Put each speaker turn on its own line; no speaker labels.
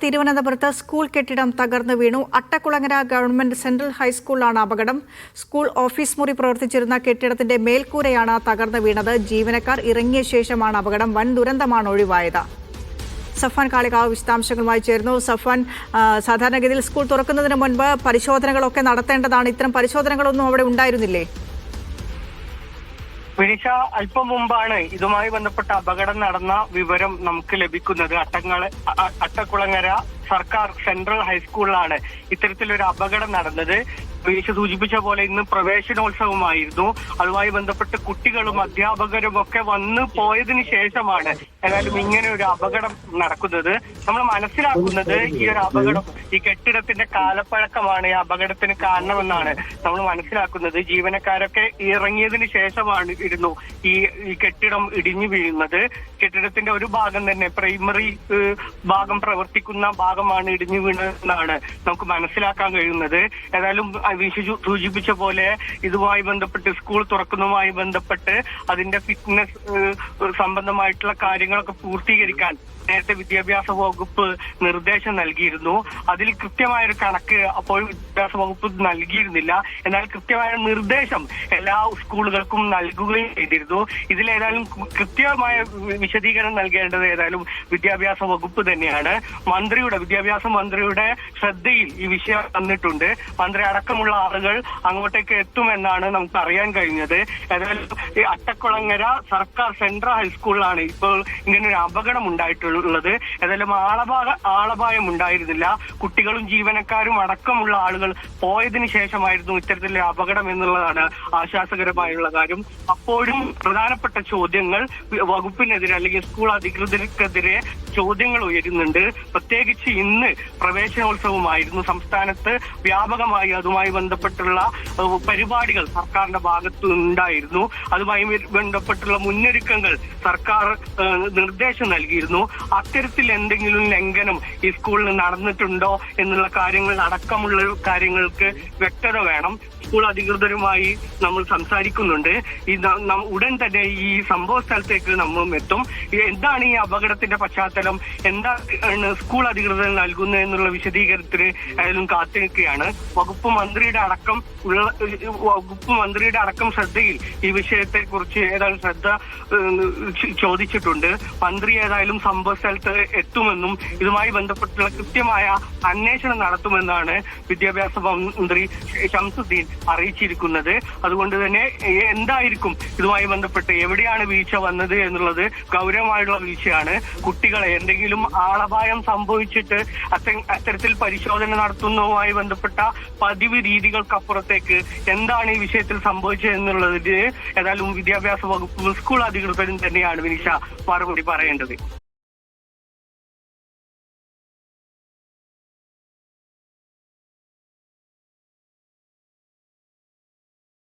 തിരുവനന്തപുരത്ത് സ്കൂൾ കെട്ടിടം തകർന്നു വീണു. അട്ടക്കുളങ്ങര ഗവൺമെന്റ് സെൻട്രൽ ഹൈസ്കൂളിലാണ് അപകടം. സ്കൂൾ ഓഫീസ് മുറി പ്രവർത്തിച്ചിരുന്ന കെട്ടിടത്തിന്റെ മേൽക്കൂരയാണ് തകർന്നു വീണത്. ജീവനക്കാർ ഇറങ്ങിയ ശേഷമാണ് അപകടം. വൻ ദുരന്തമാണ് ഒഴിവായത്. സഫാൻ കാളികാവ് വിശദാംശങ്ങളുമായി ചേർന്നു. സഫാൻ, സാധാരണഗതിയിൽ സ്കൂൾ തുറക്കുന്നതിന് മുൻപ് പരിശോധനകളൊക്കെ നടത്തേണ്ടതാണ്. ഇത്തരം പരിശോധനകളൊന്നും അവിടെ ഉണ്ടായിരുന്നില്ലേ?
വിനിഷ, അല്പം മുമ്പാണ് ഇതുമായി ബന്ധപ്പെട്ട അപകടം നടന്ന വിവരം നമുക്ക് ലഭിക്കുന്നത്. അട്ടക്കുളങ്ങര സർക്കാർ സെൻട്രൽ ഹൈസ്കൂളിലാണ് ഇത്തരത്തിലൊരു അപകടം നടന്നത്. വിനിഷ സൂചിപ്പിച്ച പോലെ ഇന്ന് പ്രവേശനോത്സവമായിരുന്നു. അതുമായി ബന്ധപ്പെട്ട് കുട്ടികളും അധ്യാപകരും ഒക്കെ വന്ന് പോയതിനു ശേഷമാണ് ഏതായാലും ഇങ്ങനെ ഒരു അപകടം നടക്കുന്നത്. നമ്മൾ മനസ്സിലാക്കുന്നത് ഈ ഒരു അപകടം ഈ കെട്ടിടത്തിന്റെ കാലപ്പഴക്കമാണ് ഈ അപകടത്തിന് കാരണമെന്നാണ് നമ്മൾ മനസ്സിലാക്കുന്നത്. ജീവനക്കാരൊക്കെ ഇറങ്ങിയതിന് ശേഷമാണ് ഈ കെട്ടിടം ഇടിഞ്ഞു വീഴുന്നത്. കെട്ടിടത്തിന്റെ ഒരു ഭാഗം തന്നെ പ്രൈമറി ഭാഗം പ്രവർത്തിക്കുന്ന ഭാഗമാണ് ഇടിഞ്ഞു വീണതെന്നാണ് നമുക്ക് മനസ്സിലാക്കാൻ കഴിയുന്നത്. ഏതായാലും സൂചിപ്പിച്ച പോലെ ഇതുമായി ബന്ധപ്പെട്ട് സ്കൂൾ തുറക്കുന്നതുമായി ബന്ധപ്പെട്ട് അതിന്റെ ഫിറ്റ്നസ് സംബന്ധമായിട്ടുള്ള കാര്യങ്ങളൊക്കെ പൂർത്തീകരിക്കാൻ നേരത്തെ വിദ്യാഭ്യാസ വകുപ്പ് നിർദ്ദേശം നൽകിയിരുന്നു. അതിൽ കൃത്യമായൊരു കണക്ക് അപ്പോൾ വിദ്യാഭ്യാസ വകുപ്പ് നൽകിയിരുന്നില്ല. എന്നാൽ കൃത്യമായ നിർദ്ദേശം എല്ലാ സ്കൂളുകൾക്കും നൽകുകയും ചെയ്തിരുന്നു. ഇതിലേതായാലും കൃത്യമായ വിശദീകരണം നൽകേണ്ടത് ഏതായാലും വിദ്യാഭ്യാസ വകുപ്പ് തന്നെയാണ്. വിദ്യാഭ്യാസ മന്ത്രിയുടെ ശ്രദ്ധയിൽ ഈ വിഷയം വന്നിട്ടുണ്ട്. മന്ത്രി അടക്കമുള്ള ആളുകൾ അങ്ങോട്ടേക്ക് എത്തുമെന്നാണ് നമുക്ക് അറിയാൻ കഴിഞ്ഞത്. ഏതായാലും ഈ അട്ടക്കുളങ്ങര സർക്കാർ സെൻട്രൽ ഹൈസ്കൂളിലാണ് ഇപ്പോൾ ഇങ്ങനൊരു അപകടം ഉണ്ടായിട്ടുള്ളത്. ഏതായാലും ആളപായം ഉണ്ടായിരുന്നില്ല. കുട്ടികളും ജീവനക്കാരും അടക്കമുള്ള ആളുകൾ പോയതിനു ശേഷമായിരുന്നു ഇത്തരത്തിലുള്ള അപകടം എന്നുള്ളതാണ് ആശ്വാസകരമായുള്ള കാര്യം. അപ്പോഴും പ്രധാനപ്പെട്ട ചോദ്യങ്ങൾ വകുപ്പിനെതിരെ അല്ലെങ്കിൽ സ്കൂൾ അധികൃതർക്കെതിരെ ചോദ്യങ്ങൾ ഉയരുന്നുണ്ട്. പ്രത്യേകിച്ച് ഇന്ന് പ്രവേശനോത്സവമായിരുന്നു. സംസ്ഥാനത്ത് വ്യാപകമായി അതുമായി ബന്ധപ്പെട്ടുള്ള പരിപാടികൾ സർക്കാരിന്റെ ഭാഗത്തു ഉണ്ടായിരുന്നു. അതുമായി ബന്ധപ്പെട്ടുള്ള മുന്നൊരുക്കങ്ങൾ സർക്കാർ നിർദ്ദേശം നൽകിയിരുന്നു. അത്തരത്തിൽ എന്തെങ്കിലും ലംഘനം ഈ സ്കൂളിൽ നടന്നിട്ടുണ്ടോ എന്നുള്ള കാര്യങ്ങൾ അടക്കമുള്ള കാര്യങ്ങൾക്ക് വ്യക്തത വേണം. സ്കൂൾ അധികൃതരുമായി നമ്മൾ സംസാരിക്കുന്നുണ്ട്. ഉടൻ തന്നെ ഈ സംഭവ സ്ഥലത്തേക്ക് നമ്മൾ എത്തും. എന്താണ് ഈ അപകടത്തിന്റെ പശ്ചാത്തലം, എന്താണ് സ്കൂൾ അധികൃതർ നൽകുന്നത് എന്നുള്ള വിശദീകരണത്തിന് ആയാലും കാത്തിരിക്കുകയാണ്. വകുപ്പ് മന്ത്രിയുടെ അടക്കം ശ്രദ്ധയിൽ ഈ വിഷയത്തെ കുറിച്ച് ഏതായാലും ശ്രദ്ധ ചോദിച്ചിട്ടുണ്ട്. മന്ത്രി ഏതായാലും സംഭവ സ്ഥലത്ത് എത്തുമെന്നും ഇതുമായി ബന്ധപ്പെട്ടുള്ള കൃത്യമായ അന്വേഷണം നടത്തുമെന്നാണ് വിദ്യാഭ്യാസ മന്ത്രി ശംസുദ്ദീൻ അറിയിച്ചിരിക്കുന്നത്. അതുകൊണ്ട് തന്നെ എന്തായിരിക്കും ഇതുമായി ബന്ധപ്പെട്ട് എവിടെയാണ് വീഴ്ച വന്നത് എന്നുള്ളത് ഗൗരവമായുള്ള വീഴ്ചയാണ്. കുട്ടികളെ എന്തെങ്കിലും ആളപായം സംഭവിച്ചിട്ട് അത്തരത്തിൽ പരിശോധന നടത്തുന്നതുമായി ബന്ധപ്പെട്ട പതിവ് രീതികൾക്കപ്പുറത്തേക്ക് എന്താണ് ഈ വിഷയത്തിൽ സംഭവിച്ചത് എന്നുള്ളതിന് ഏതായാലും വിദ്യാഭ്യാസ വകുപ്പും സ്കൂൾ അധികൃതരും തന്നെയാണ് വിനിഷ മറുപടി പറയേണ്ടത്.